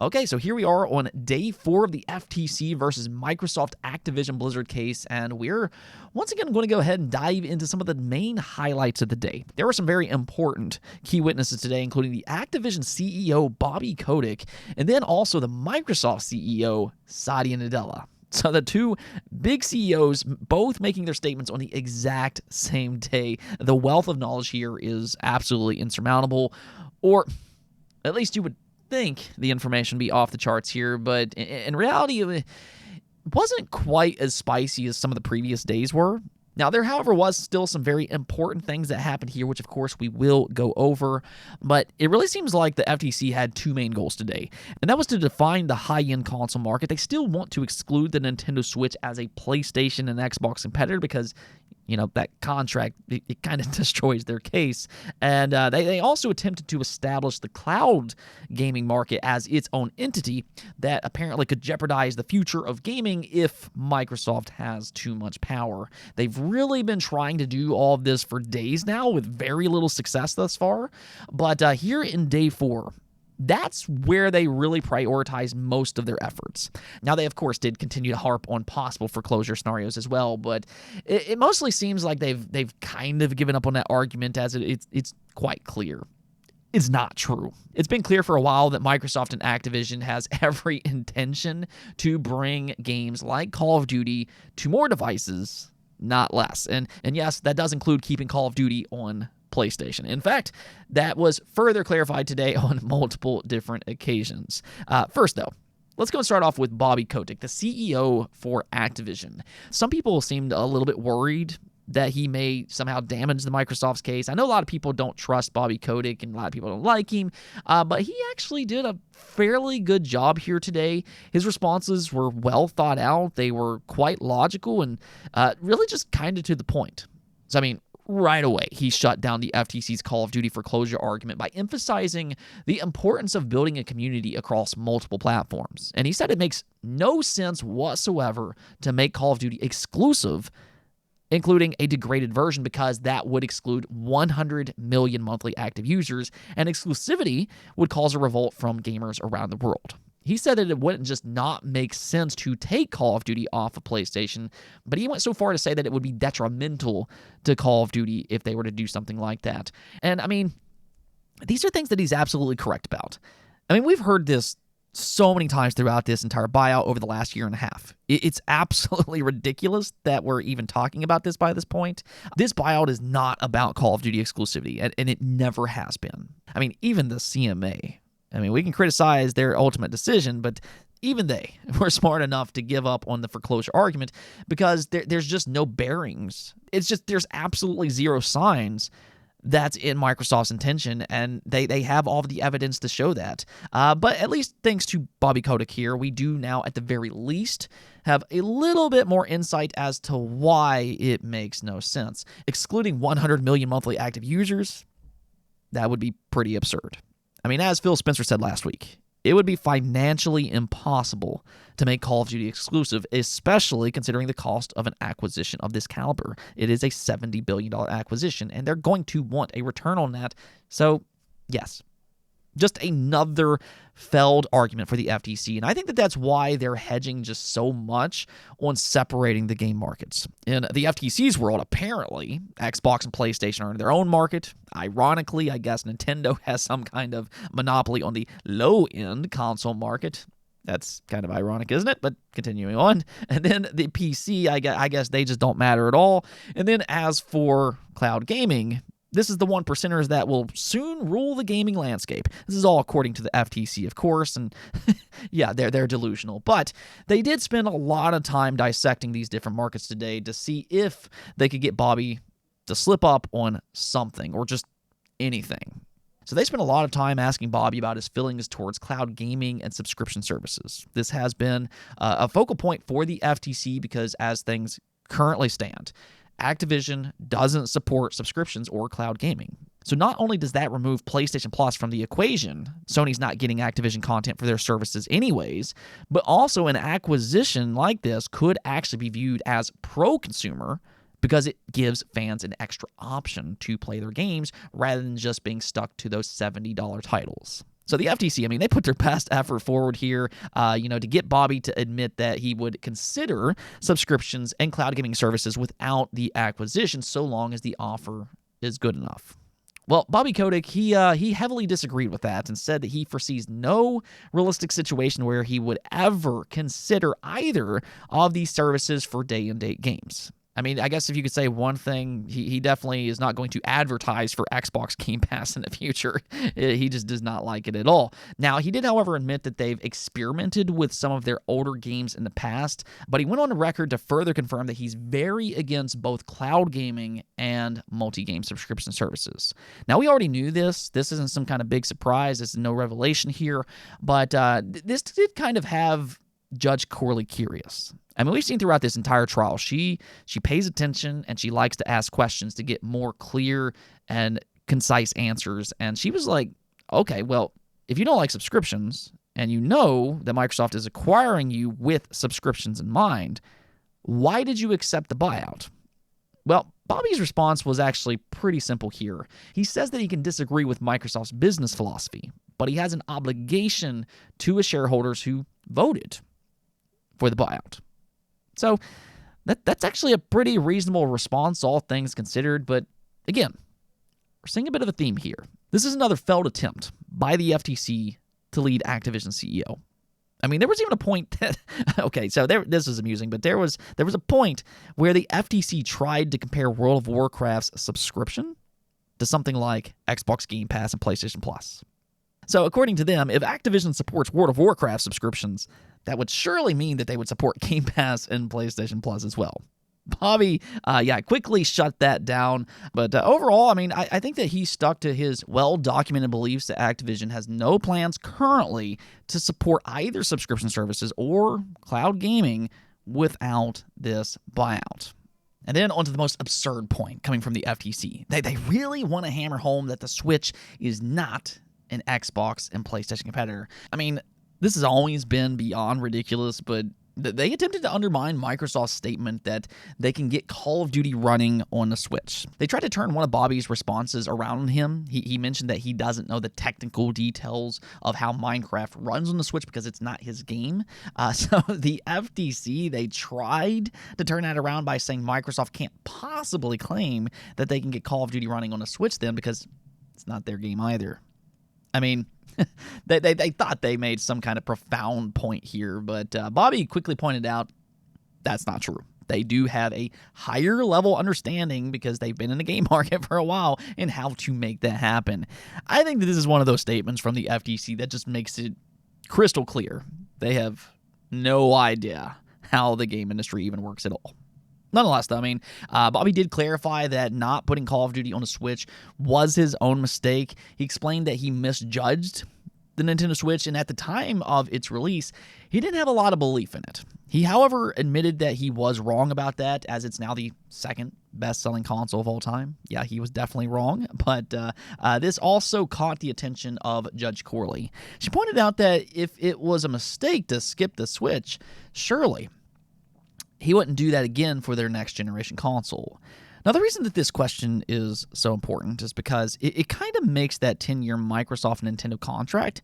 Okay, so here we are on day 4 of the FTC versus Microsoft Activision Blizzard case, and we're once again going to go ahead and dive into some of the main highlights of the day. There were some very important key witnesses today, including the Activision CEO, Bobby Kotick, and then also the Microsoft CEO, Satya Nadella. So the two big CEOs both making their statements on the exact same day. The wealth of knowledge here is absolutely insurmountable, or at least you would think the information be off the charts here, but in reality, it wasn't quite as spicy as some of the previous days were. Now, there, however, was still some very important things that happened here, which, of course, we will go over, but it really seems like the FTC had two main goals today, and that was to define the high-end console market. They still want to exclude the Nintendo Switch as a PlayStation and Xbox competitor because, you know, that contract, it kind of destroys their case. And they also attempted to establish the cloud gaming market as its own entity that apparently could jeopardize the future of gaming if Microsoft has too much power. They've really been trying to do all of this for days now with very little success thus far. But here in day 4, that's where they really prioritize most of their efforts. Now, they, of course, did continue to harp on possible foreclosure scenarios as well, but it mostly seems like they've kind of given up on that argument, as it's quite clear it's not true. It's been clear for a while that Microsoft and Activision has every intention to bring games like Call of Duty to more devices, not less. And yes, that does include keeping Call of Duty on PlayStation. In fact, that was further clarified today on multiple different occasions. First, though, let's go and start off with Bobby Kotick, the CEO for Activision. Some people seemed a little bit worried that he may somehow damage the Microsoft's case. I know a lot of people don't trust Bobby Kotick and a lot of people don't like him, but he actually did a fairly good job here today. His responses were well thought out. They were quite logical and really just kind of to the point. So, I mean, right away, he shut down the FTC's Call of Duty foreclosure argument by emphasizing the importance of building a community across multiple platforms. And he said it makes no sense whatsoever to make Call of Duty exclusive, including a degraded version, because that would exclude 100 million monthly active users, and exclusivity would cause a revolt from gamers around the world. He said that it wouldn't just not make sense to take Call of Duty off of PlayStation, but he went so far to say that it would be detrimental to Call of Duty if they were to do something like that. And, I mean, these are things that he's absolutely correct about. I mean, we've heard this so many times throughout this entire buyout over the last year and a half. It's absolutely ridiculous that we're even talking about this by this point. This buyout is not about Call of Duty exclusivity, and it never has been. I mean, even the CMA, I mean, we can criticize their ultimate decision, but even they were smart enough to give up on the foreclosure argument because there's just no bearings. It's just there's absolutely zero signs that's in Microsoft's intention, and they have all of the evidence to show that. But at least thanks to Bobby Kotick here, we do now, at the very least, have a little bit more insight as to why it makes no sense. Excluding 100 million monthly active users, that would be pretty absurd. I mean, as Phil Spencer said last week, it would be financially impossible to make Call of Duty exclusive, especially considering the cost of an acquisition of this caliber. It is a $70 billion acquisition, and they're going to want a return on that. So, yes, just another failed argument for the FTC, and I think that that's why they're hedging just so much on separating the game markets. In the FTC's world, apparently, Xbox and PlayStation are in their own market. Ironically, I guess Nintendo has some kind of monopoly on the low-end console market. That's kind of ironic, isn't it? But continuing on. And then the PC, I guess they just don't matter at all. And then as for cloud gaming, this is the 1%ers that will soon rule the gaming landscape. This is all according to the FTC, of course, and yeah, they're delusional. But they did spend a lot of time dissecting these different markets today to see if they could get Bobby to slip up on something or just anything. So they spent a lot of time asking Bobby about his feelings towards cloud gaming and subscription services. This has been a focal point for the FTC because as things currently stand, Activision doesn't support subscriptions or cloud gaming. So not only does that remove PlayStation Plus from the equation, Sony's not getting Activision content for their services anyways, but also an acquisition like this could actually be viewed as pro-consumer because it gives fans an extra option to play their games rather than just being stuck to those $70 titles. So the FTC, I mean, they put their best effort forward here, to get Bobby to admit that he would consider subscriptions and cloud gaming services without the acquisition, so long as the offer is good enough. Well, Bobby Kotick, he heavily disagreed with that and said that he foresees no realistic situation where he would ever consider either of these services for day-and-date games. I mean, I guess if you could say one thing, he definitely is not going to advertise for Xbox Game Pass in the future. He just does not like it at all. Now, he did, however, admit that they've experimented with some of their older games in the past, but he went on the record to further confirm that he's very against both cloud gaming and multi-game subscription services. Now, we already knew this. This isn't some kind of big surprise. This is no revelation here, but this did kind of have Judge Corley curious. I mean, we've seen throughout this entire trial, she pays attention and she likes to ask questions to get more clear and concise answers. And she was like, okay, well, if you don't like subscriptions and you know that Microsoft is acquiring you with subscriptions in mind, why did you accept the buyout? Well, Bobby's response was actually pretty simple here. He says that he can disagree with Microsoft's business philosophy, but he has an obligation to his shareholders who voted for the buyout. So that's actually a pretty reasonable response, all things considered. But again, we're seeing a bit of a theme here. This is another failed attempt by the FTC to lead Activision CEO. I mean, there was even a point that, okay, so this is amusing, but there was a point where the FTC tried to compare World of Warcraft's subscription to something like Xbox Game Pass and PlayStation Plus. So according to them, if Activision supports World of Warcraft subscriptions, that would surely mean that they would support Game Pass and PlayStation Plus as well. Bobby, quickly shut that down. But overall, I mean, I think that he stuck to his well-documented beliefs that Activision has no plans currently to support either subscription services or cloud gaming without this buyout. And then onto the most absurd point coming from the FTC. They really want to hammer home that the Switch is not an Xbox and PlayStation competitor. I mean, this has always been beyond ridiculous, but they attempted to undermine Microsoft's statement that they can get Call of Duty running on the Switch. They tried to turn one of Bobby's responses around on him. He mentioned that he doesn't know the technical details of how Minecraft runs on the Switch because it's not his game. So the FTC, they tried to turn that around by saying Microsoft can't possibly claim that they can get Call of Duty running on the Switch then because it's not their game either. I mean, they thought they made some kind of profound point here, but Bobby quickly pointed out that's not true. They do have a higher level understanding because they've been in the game market for a while and how to make that happen. I think that this is one of those statements from the FTC that just makes it crystal clear. They have no idea how the game industry even works at all. Nonetheless, though, I mean, Bobby did clarify that not putting Call of Duty on the Switch was his own mistake. He explained that he misjudged the Nintendo Switch, and at the time of its release, he didn't have a lot of belief in it. He, however, admitted that he was wrong about that, as it's now the second best-selling console of all time. Yeah, he was definitely wrong, but this also caught the attention of Judge Corley. She pointed out that if it was a mistake to skip the Switch, surely he wouldn't do that again for their next-generation console. Now, the reason that this question is so important is because it kind of makes that 10-year Microsoft-Nintendo contract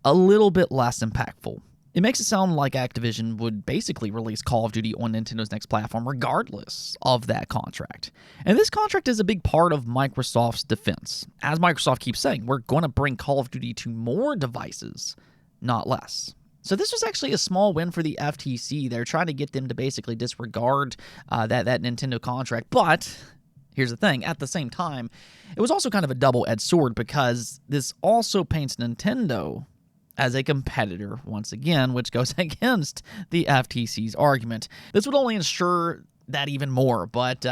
a little bit less impactful. It makes it sound like Activision would basically release Call of Duty on Nintendo's next platform regardless of that contract. And this contract is a big part of Microsoft's defense. As Microsoft keeps saying, we're going to bring Call of Duty to more devices, not less. So this was actually a small win for the FTC. They're trying to get them to basically disregard that Nintendo contract. But here's the thing. At the same time, it was also kind of a double-edged sword because this also paints Nintendo as a competitor once again, which goes against the FTC's argument. This would only ensure that even more. But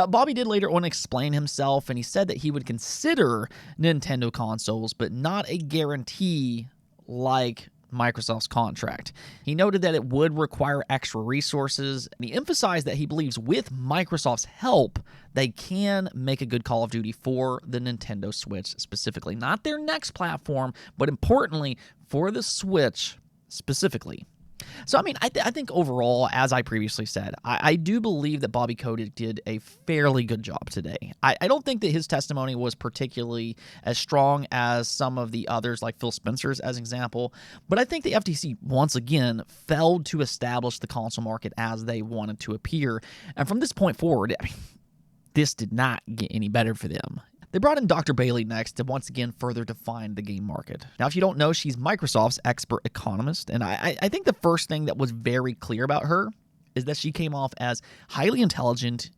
Bobby did later on explain himself, and he said that he would consider Nintendo consoles, but not a guarantee like Microsoft's contract. He noted that it would require extra resources, and he emphasized that he believes with Microsoft's help, they can make a good Call of Duty for the Nintendo Switch specifically. Not their next platform, but importantly, for the Switch specifically. So, I mean, I think overall, as I previously said, I do believe that Bobby Kotick did a fairly good job today. I don't think that his testimony was particularly as strong as some of the others, like Phil Spencer's as an example, but I think the FTC, once again, failed to establish the console market as they wanted to appear. And from this point forward, I mean, this did not get any better for them. They brought in Dr. Bailey next to once again further define the game market. Now, if you don't know, she's Microsoft's expert economist, and I think the first thing that was very clear about her is that she came off as highly intelligent,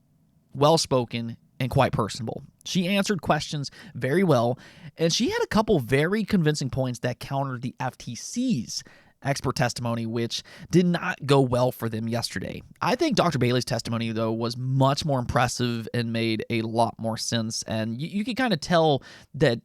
well-spoken, and quite personable. She answered questions very well, and she had a couple very convincing points that countered the FTC's expert testimony, which did not go well for them yesterday. I think Dr. Bailey's testimony, though, was much more impressive and made a lot more sense, and you could kind of tell that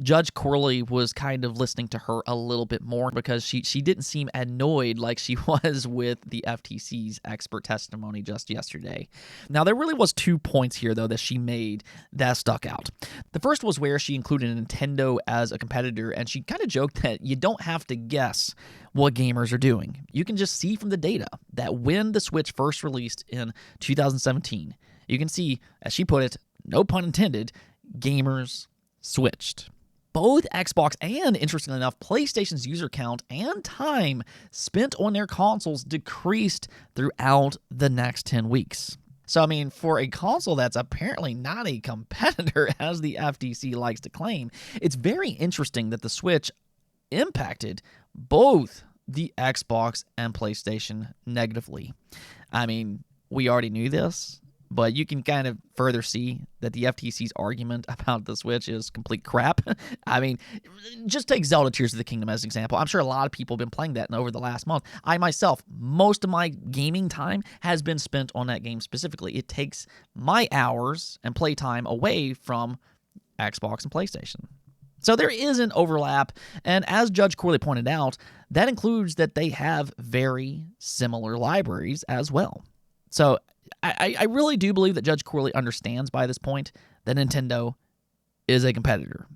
Judge Corley was kind of listening to her a little bit more because she didn't seem annoyed like she was with the FTC's expert testimony just yesterday. Now, there really was 2 points here, though, that she made that stuck out. The first was where she included Nintendo as a competitor, and she kind of joked that you don't have to guess what gamers are doing. You can just see from the data that when the Switch first released in 2017, you can see, as she put it, no pun intended, gamers switched. Both Xbox and, interestingly enough, PlayStation's user count and time spent on their consoles decreased throughout the next 10 weeks. So, I mean, for a console that's apparently not a competitor, as the FTC likes to claim, it's very interesting that the Switch impacted both the Xbox and PlayStation negatively. I mean, we already knew this, but you can kind of further see that the FTC's argument about the Switch is complete crap. I mean, just take Zelda Tears of the Kingdom as an example. I'm sure a lot of people have been playing that over the last month. I myself, most of my gaming time has been spent on that game specifically. It takes my hours and playtime away from Xbox and PlayStation. So there is an overlap, and as Judge Corley pointed out, that includes that they have very similar libraries as well. So I really do believe that Judge Corley understands by this point that Nintendo is a competitor.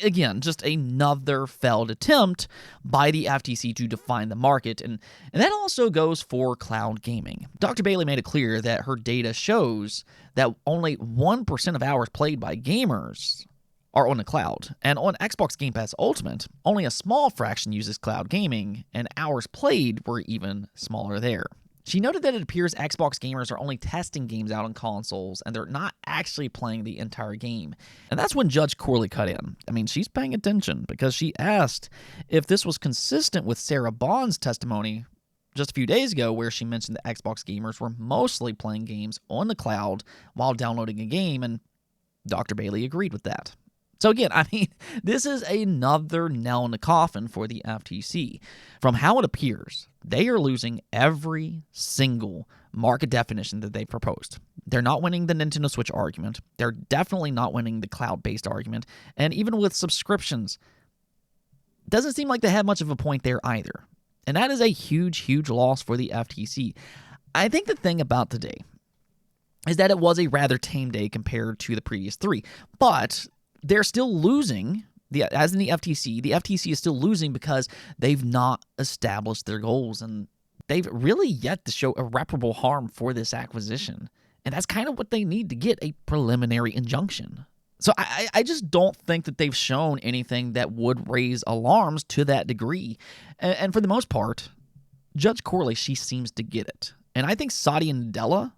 Again, just another failed attempt by the FTC to define the market, and that also goes for cloud gaming. Dr. Bailey made it clear that her data shows that only 1% of hours played by gamers are on the cloud, and on Xbox Game Pass Ultimate, only a small fraction uses cloud gaming, and hours played were even smaller there. She noted that it appears Xbox gamers are only testing games out on consoles, and they're not actually playing the entire game. And that's when Judge Corley cut in. I mean, she's paying attention because she asked if this was consistent with Sarah Bond's testimony just a few days ago, where she mentioned that Xbox gamers were mostly playing games on the cloud while downloading a game, and Dr. Bailey agreed with that. So again, I mean, this is another nail in the coffin for the FTC. From how it appears, they are losing every single market definition that they proposed. They're not winning the Nintendo Switch argument. They're definitely not winning the cloud-based argument. And even with subscriptions, it doesn't seem like they have much of a point there either. And that is a huge, huge loss for the FTC. I think the thing about today is that it was a rather tame day compared to the previous 3. But they're still losing, as in the FTC is still losing because they've not established their goals, and they've really yet to show irreparable harm for this acquisition. And that's kind of what they need to get a preliminary injunction. So I just don't think that they've shown anything that would raise alarms to that degree. And for the most part, Judge Corley, she seems to get it. And I think Satya Nadella,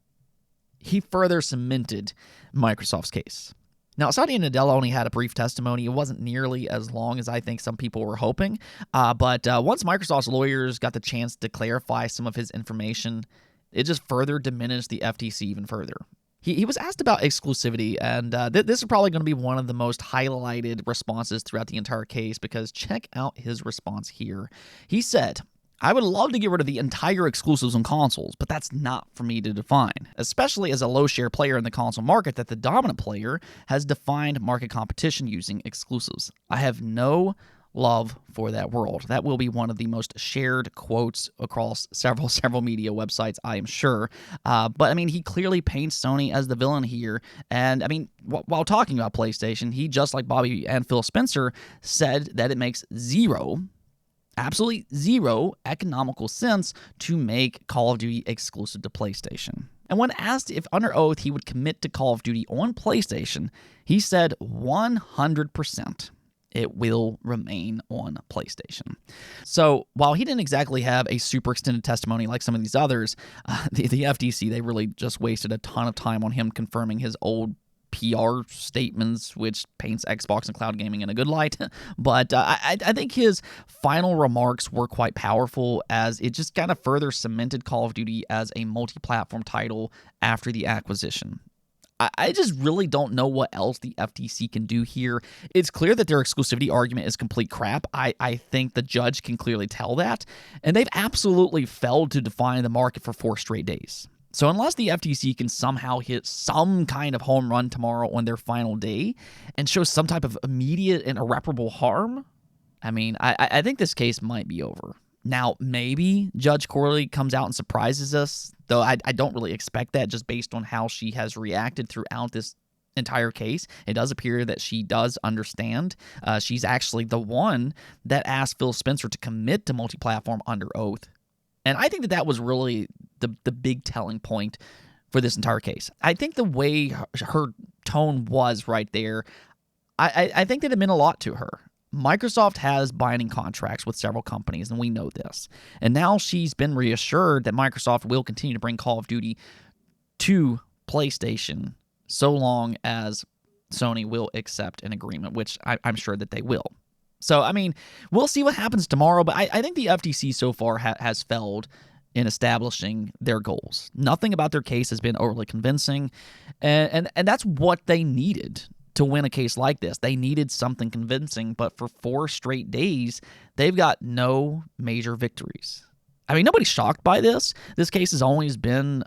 he further cemented Microsoft's case. Now, Satya Nadella only had a brief testimony. It wasn't nearly as long as I think some people were hoping. But once Microsoft's lawyers got the chance to clarify some of his information, it just further diminished the FTC even further. He was asked about exclusivity, and this is probably going to be one of the most highlighted responses throughout the entire case, because check out his response here. He said, "I would love to get rid of the entire exclusives on consoles, but that's not for me to define, especially as a low-share player in the console market that the dominant player has defined market competition using exclusives. I have no love for that world." That will be one of the most shared quotes across several media websites, I am sure. But, I mean, he clearly paints Sony as the villain here. And, I mean, while talking about PlayStation, he, just like Bobby and Phil Spencer, said that it makes zero absolutely zero economical sense to make Call of Duty exclusive to PlayStation. And when asked if under oath he would commit to Call of Duty on PlayStation, he said 100%. It will remain on PlayStation. So while he didn't exactly have a super extended testimony like some of these others, the FTC, they really just wasted a ton of time on him confirming his old PR statements, which paints Xbox and cloud gaming in a good light. But I think his final remarks were quite powerful, as it just kind of further cemented Call of Duty as a multi-platform title after the acquisition. I just really don't know what else the FTC can do here. It's clear that their exclusivity argument is complete crap. I think the judge can clearly tell that. And they've absolutely failed to define the market for 4 straight days. So unless the FTC can somehow hit some kind of home run tomorrow on their final day and show some type of immediate and irreparable harm, I mean, I think this case might be over. Now, maybe Judge Corley comes out and surprises us, though I don't really expect that just based on how she has reacted throughout this entire case. It does appear that she does understand. She's actually the one that asked Phil Spencer to commit to multi-platform under oath. And I think that was really the big telling point for this entire case. I think the way her tone was right there, I think that it meant a lot to her. Microsoft has binding contracts with several companies, and we know this. And now she's been reassured that Microsoft will continue to bring Call of Duty to PlayStation so long as Sony will accept an agreement, which I'm sure that they will. So, I mean, we'll see what happens tomorrow, but I think the FTC so far has failed in establishing their goals. Nothing about their case has been overly convincing, and that's what they needed to win a case like this. They needed something convincing, but for 4 straight days, they've got no major victories. I mean, nobody's shocked by this. This case has always been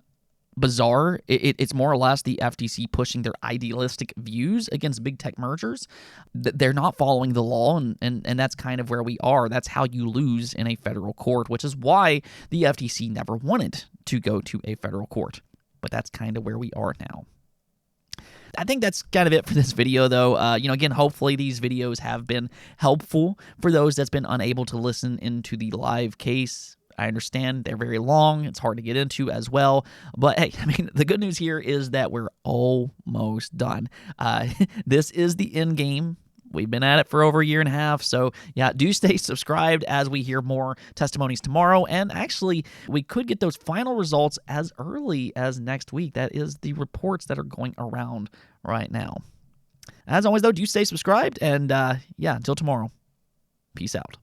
bizarre. It's more or less the FTC pushing their idealistic views against big tech mergers. They're not following the law, and that's kind of where we are. That's how you lose in a federal court, which is why the FTC never wanted to go to a federal court. But that's kind of where we are now. I think that's kind of it for this video, though. Again, hopefully these videos have been helpful for those that's been unable to listen into the live case. I understand they're very long. It's hard to get into as well. But hey, I mean, the good news here is that we're almost done. This is the end game. We've been at it for over a year and a half. So yeah, do stay subscribed as we hear more testimonies tomorrow. And actually, we could get those final results as early as next week. That is the reports that are going around right now. As always, though, do stay subscribed. And yeah, until tomorrow, peace out.